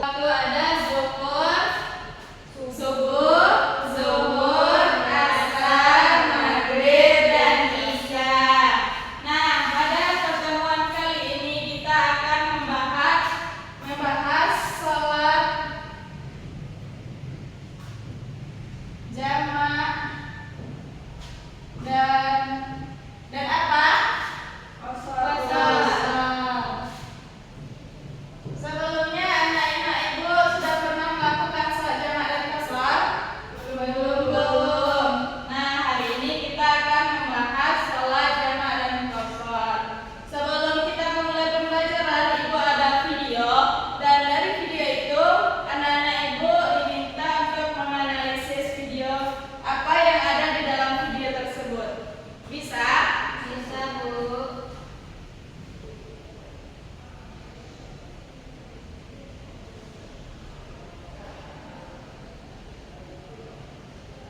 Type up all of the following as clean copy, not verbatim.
Waktu ada zuhur, subuh, zuhur, asar, maghrib, dan isya. Nah, pada pertemuan kali ini kita akan membahas sholat jamak dan apa? Qashar. Sebelumnya anak-anak ibu sudah pernah melakukan sholat jamak dan qashar? Belum. Nah, hari ini kita akan membahas sholat jamak dan qashar. Sebelum kita memulai pembelajaran, ibu ada video, dan dari video itu anak-anak ibu diminta untuk menganalisis video apa yang ada di dalam video tersebut. Bisa? Bisa, Bu.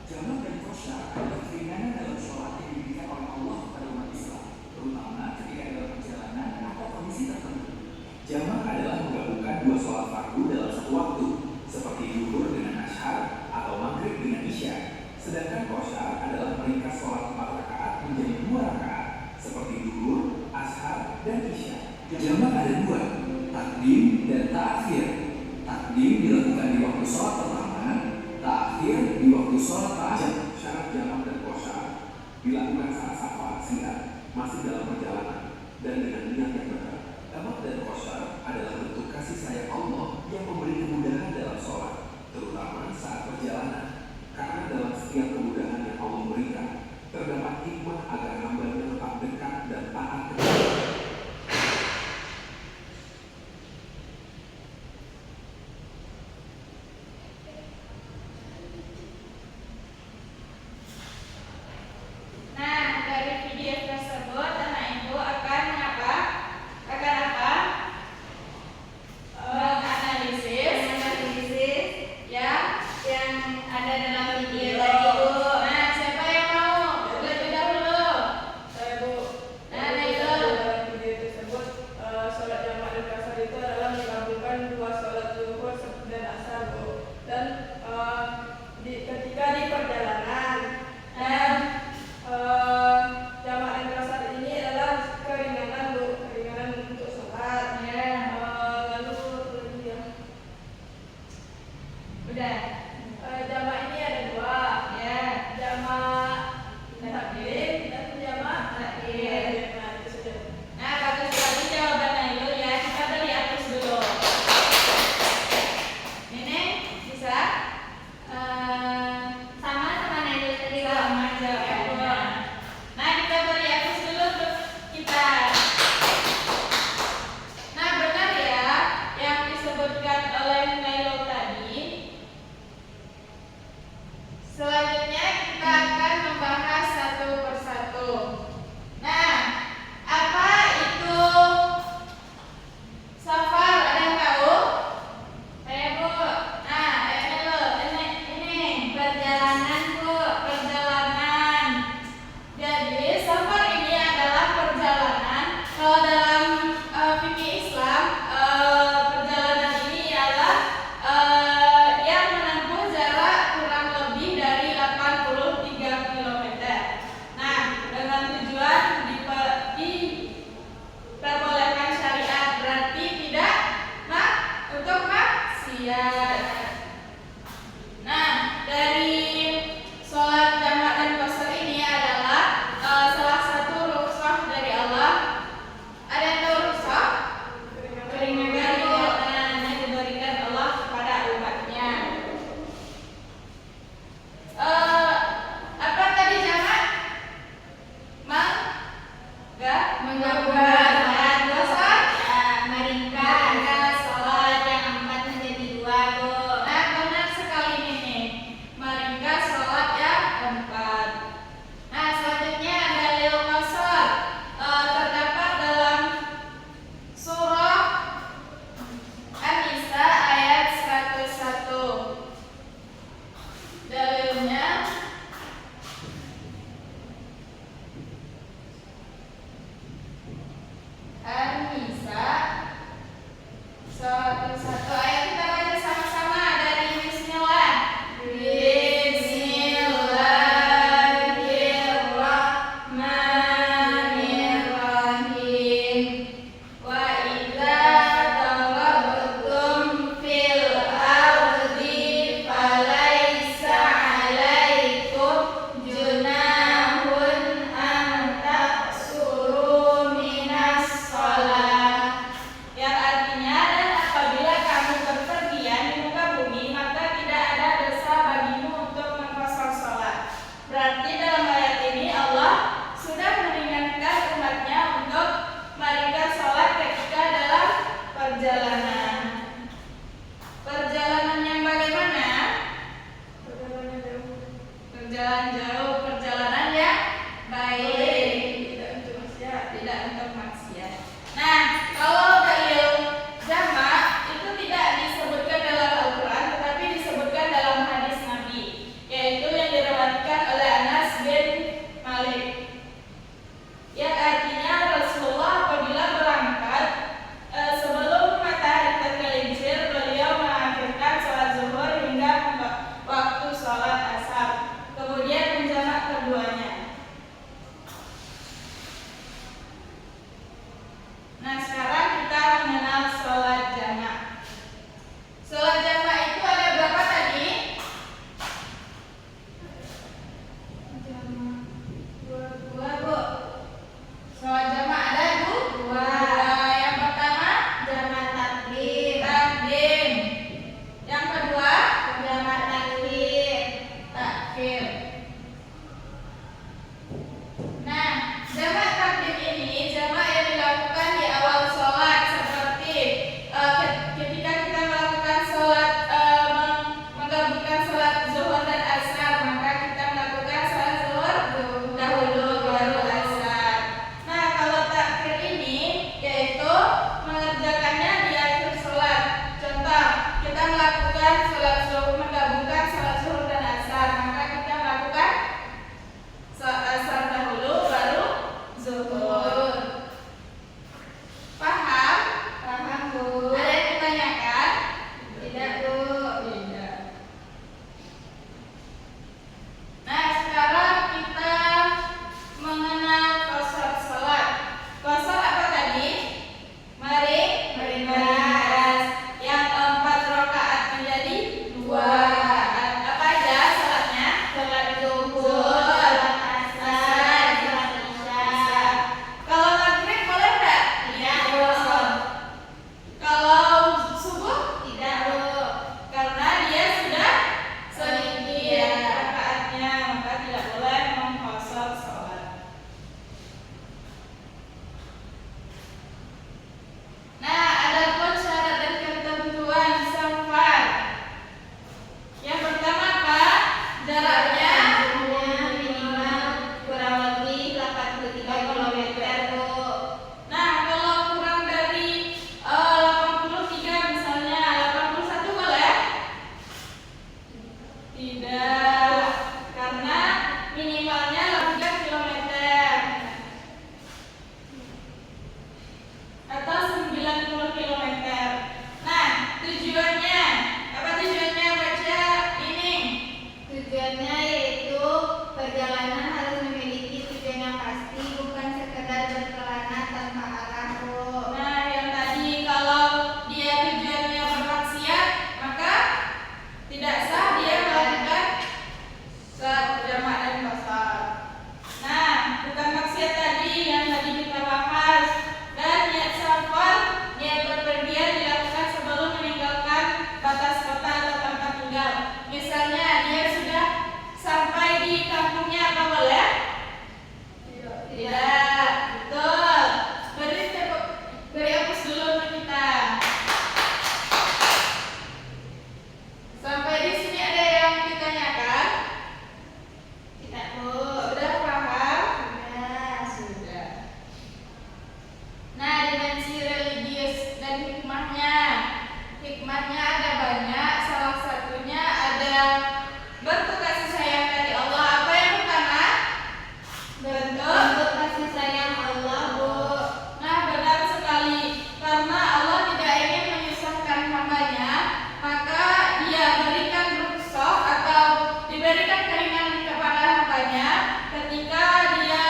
Jamak dan qashar adalah keringanan dalam sholat yang diberikan oleh Allah kepada umat Islam, terutama ketika dalam perjalanan atau kondisi tertentu. Jamak adalah menggabungkan dua sholat fardu dalam satu waktu, seperti zuhur dengan ashar atau maghrib dengan isya. Sedangkan qashar adalah meringkas sholat 4 rakaat menjadi 2 rakaat, seperti zuhur, ashar, dan isya. Jamak ada dua, takdim dan ta'khir. Takdim dilakukan di waktu sholat pertama, ta'khir di waktu sholat ta'ajjud. Syarat jamak dan qashar dilakukan saat safar singkat, masih dalam perjalanan, dan dengan niat yang benar. Jamak dan qashar adalah bentuk kasih sayang Allah yang memberi kemudahan dalam sholat, terutama saat perjalanan. Karena dalam setiap kemudahan yang Allah berikan, terdapat hikmah agar hamba-Nya tetap dekat dan taat kepada. Nah, dari video tersebut anak ibu akan apa? Menganalisis ya yang ada dalam video tadi, Bu. Nah, siapa yang mau lebih dahulu? Saya, Bu. Nah, Jadi, itu. dalam video tersebut sholat jamak dan qashar itu adalah menggabungkan dua sholat zuhur dan asar, Bu. Dan ketika di perjalanan, dan jamak dan qashar ini adalah keringanan, Bu, keringanan untuk sholat. Ya. Lalu lagi ya. Udah. Jamak ini ada dua, Ya. jamak takdim dan jamak Takhir. Nah, itu saja. Nah, bagus sekali jawaban Nailul ya. Kita beri atus dulu. Nenek bisa? Sama Nailul tadi sama jawabannya. Nah, kita beri atus dulu untuk kita. Nah, benar ya yang disebutkan oleh Nailul tadi. Selanjutnya kita akan membahas satu persatu. Nah, apa itu safar? Ada yang tahu? Saya, Bu. Nah, ini perjalanan, Bu, perjalanan. Jadi safar ini adalah perjalanan. Kalau dalam fikih Islam, perjalanan ini adalah yang menempuh jarak kurang lebih dari 83 km. Nah, dengan tujuan diperbolehkan syariat, berarti tidak untuk maksiat. Nah, dari sholat jamak dan qashar ini adalah salah satu rukhsah dari Allah. Ada yang tahu rukhsah? Keringanan yang diberikan Allah kepada umatnya. Apa tadi jamak? Menggabungkan. Qashar? Meringkas sholat yang 4 menjadi 2, Bu. Hikmahnya ada banyak, salah satunya ada bentuk kasih sayang dari Allah. Apa yang pertama? Bentuk kasih sayang Allah, Bu. Nah, benar sekali. Karena Allah tidak ingin menyusahkan hambanya, maka Dia berikan rukhsah atau diberikan keringanan kepada hambanya ketika dia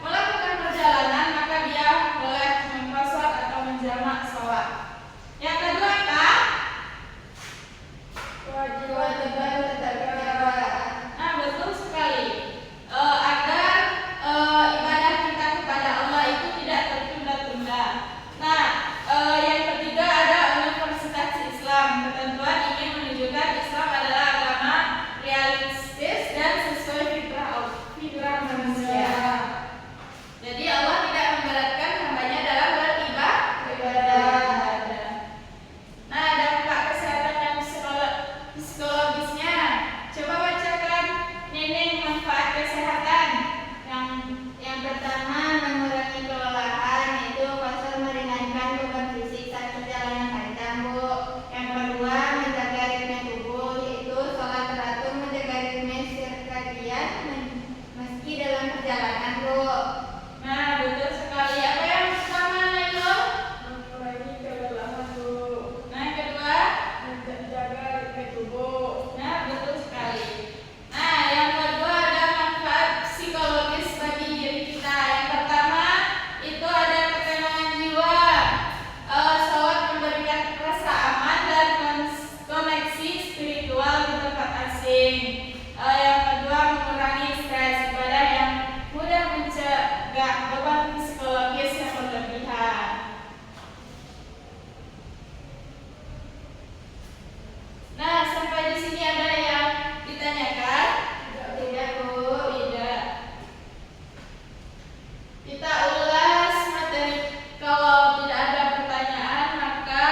melakukan perjalanan, maka dia boleh mengqasar atau menjamak sholat. Yang kedua apa? Kewajiban tetap berjamaah. Nah, betul sekali. Agar ibadah kita kepada Allah itu tidak tertunda-tunda. Nah, yang ketiga ada Universitas Islam. Ketentuan ingin menunjukkan Islam adalah agama realistis dan sesuai fitrah manusia. Jadi Allah tidak memberatkan hambanya dalam beribadah. Nah, dampak kesehatan dan psikologisnya. Coba bacakan Neneng manfaat kesehatan. Yang pertama, mengurangi kelelahan, itu pasal meringankan beban fisik saat perjalanan panjang, Bu. Yang kedua, menjaga ritme tubuh, yaitu sholat teratur menjaga ritme sirkadian meski dalam perjalanan, Bu. Nah, betul sekali. Apa yang pertama, Nailo? Mengurangi kelelahan, Bu. Nah, yang kedua? Menjaga ritme tubuh. Nah, betul sekali. Nah, yang kedua ada manfaat psikologis bagi diri kita. Yang pertama itu ada ketenangan jiwa. Sholat memberikan rasa aman dan koneksi spiritual di tempat asing. Yang kedua mengurangi stres, ibadah yang mudah mencegah beban psikologis yang berlebihan. Nah, sampai di sini ada yang ditanyakan? Tidak, Bu. Tidak. Kita ulas materi. Kalau tidak ada pertanyaan, maka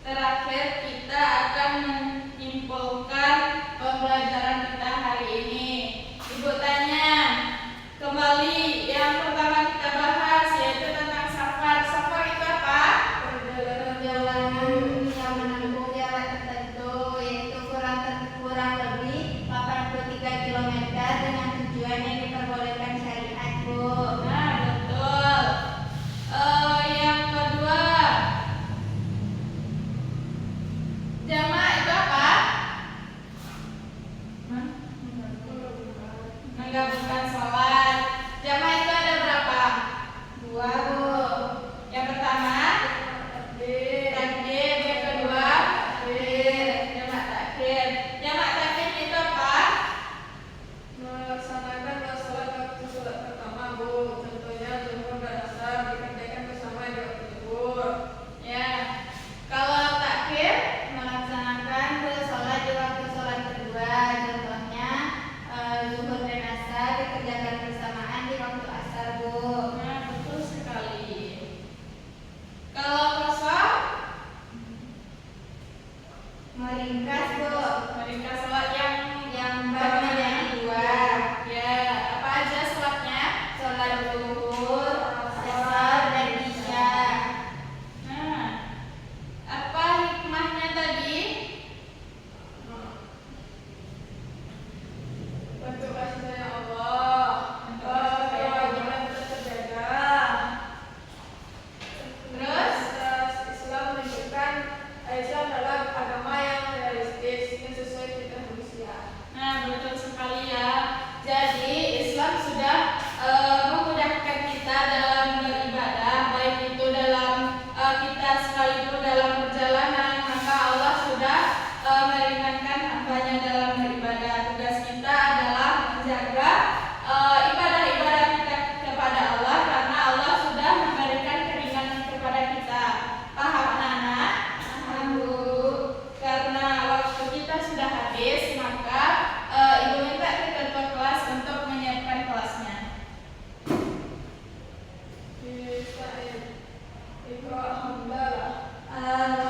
terakhir kita akan menyimpulkan pembelajaran kita hari ini. Ibu tanya, kembali yang pertama kita bahas yaitu tentang safar. Safar itu apa? Perjalanan yang menempuh jarak tertentu, yaitu kurang lebih 83 km dengan tujuan yang diperbolehkan syariat, Bu. Nah, betul. Yang kedua, jamak itu apa? Menggabungkan sholat. Jamak itu ada berapa? 2, Bu. Yang pertama, takbir. Yang kedua, jamak takhir. Jamak takhir itu apa? Melaksanakan sholat waktu sholat pertama, Bu. Contohnya zuhur dan asar dikerjakan bersama di waktu zuhur. Ya. Kalau takhir, Melaksanakan sholat di waktu sholat kedua, contohnya zuhur dan asar dikerjakan bersamaan di waktu asar, Bu. nah betul sekali. Kalau kosong, Meringkas, Bu. meringkas sholat yang Bagi menjadi 2. ya, apa aja sholatnya? Sholat zuhur, asar, dan isya. Nah, apa hikmahnya tadi? Bentuk kasih sayang Allah. Kewajiban tetap terjaga. Terus? Islam menunjukkan Islam adalah agama yang realistis dan sesuai fitrah manusia. Nah, betul sekali ya. Jadi Islam sudah memudahkan kita dalam beribadah, baik itu dalam kita sekalipun dalam perjalanan, maka Allah sudah meringankan hambanya dalam beribadah. Tugas kita adalah menjaga ibadah-ibadah kita kepada Allah, karena Allah sudah memberikan keringanan kepada kita. Paham anak-anak? Paham, Bu. Karena waktu kita sudah habis, maka ibu minta ke ketua kelas untuk menyiapkan kelasnya. Bisa Iqra alhamdulillah.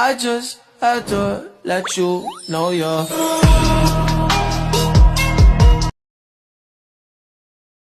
I just had to let you know you're